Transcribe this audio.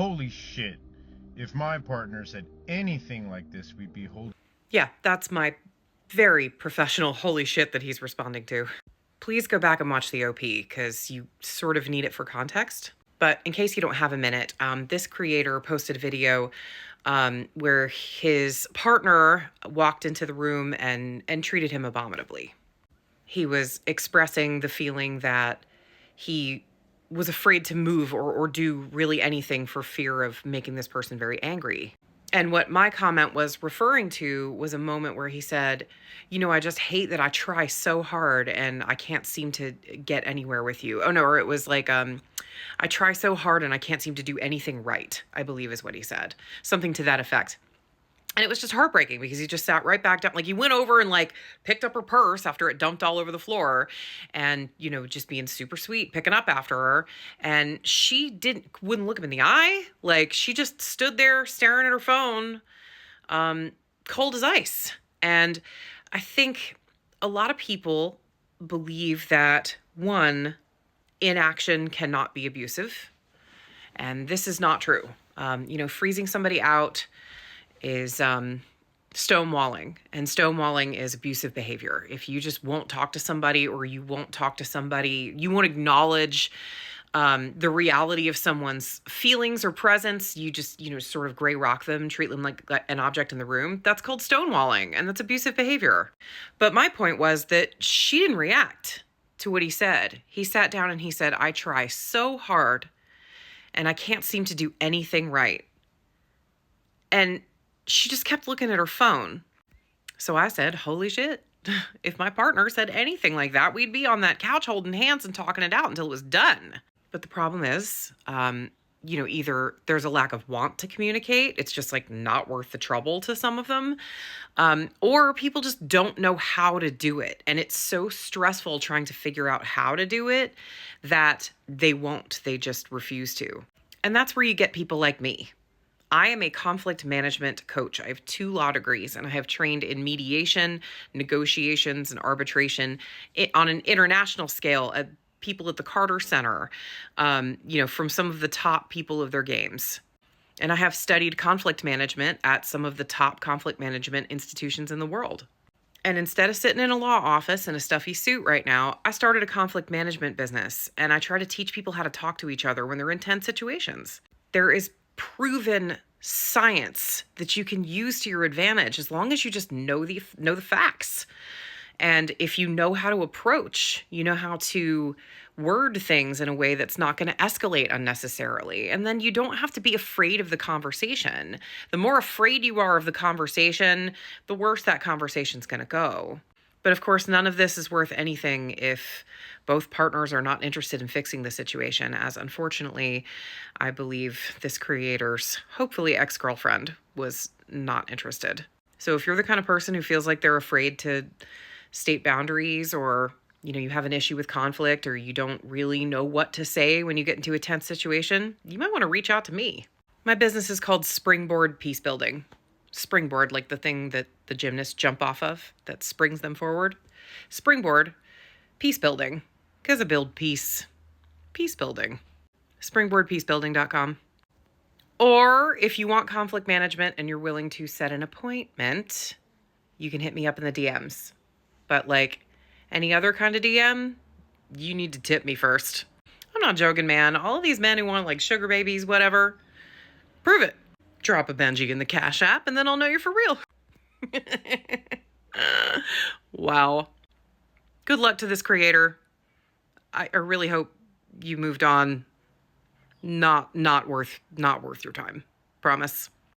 Holy shit. If my partner said anything like this, we'd be holding... Yeah, that's my very professional holy shit that he's responding to. Please go back and watch the OP, because you sort of need it for context. But in case you don't have a minute, this creator posted a video where his partner walked into the room and treated him abominably. He was expressing the feeling that he was afraid to move or do really anything for fear of making this person very angry. And what my comment was referring to was a moment where he said, you know, I just hate that I try so hard and I can't seem to get anywhere with you. Oh no, or it was like, I try so hard and I can't seem to do anything right, I believe is what he said. Something to that effect. And it was just heartbreaking because he just sat right back down. Like, he went over and like picked up her purse after it dumped all over the floor and, you know, just being super sweet, picking up after her. And she wouldn't look him in the eye. Like, she just stood there staring at her phone, cold as ice. And I think a lot of people believe that, one, inaction cannot be abusive. And this is not true. You know, freezing somebody out is stonewalling, and stonewalling is abusive behavior. If you just won't talk to somebody, or you won't talk to somebody, you won't acknowledge the reality of someone's feelings or presence, you just, you know, sort of gray rock them, treat them like an object in the room, that's called stonewalling, and that's abusive behavior. But my point was that she didn't react to what he said. He sat down and he said, I try so hard and I can't seem to do anything right. And she just kept looking at her phone. So I said, holy shit. If my partner said anything like that, we'd be on that couch holding hands and talking it out until it was done. But the problem is, you know, either there's a lack of want to communicate, it's just like not worth the trouble to some of them, or people just don't know how to do it. And it's so stressful trying to figure out how to do it that they just refuse to. And that's where you get people like me. I am a conflict management coach. I have 2 law degrees, and I have trained in mediation, negotiations, and arbitration on an international scale at people at the Carter Center, you know, from some of the top people of their games. And I have studied conflict management at some of the top conflict management institutions in the world. And instead of sitting in a law office in a stuffy suit right now, I started a conflict management business, and I try to teach people how to talk to each other when they're in tense situations. There is proven science that you can use to your advantage as long as you just know the facts. And if you know how to approach, you know how to word things in a way that's not going to escalate unnecessarily. And then you don't have to be afraid of the conversation. The more afraid you are of the conversation, the worse that conversation's going to go. But of course, none of this is worth anything if both partners are not interested in fixing the situation, as unfortunately, I believe this creator's, hopefully ex-girlfriend, was not interested. So if you're the kind of person who feels like they're afraid to state boundaries, or, you know, you have an issue with conflict, or you don't really know what to say when you get into a tense situation, you might want to reach out to me. My business is called Springboard Peacebuilding. Springboard, like the thing that the gymnasts jump off of that springs them forward. Springboard Peacebuilding, because I build peace. Peacebuilding. Springboardpeacebuilding.com. Or if you want conflict management and you're willing to set an appointment, you can hit me up in the DMs. But like any other kind of DM, you need to tip me first. I'm not joking, man. All of these men who want like sugar babies, whatever, prove it. Drop a Benji in the Cash App and then I'll know you're for real. Wow. Good luck to this creator. I really hope you moved on. Not worth your time. Promise.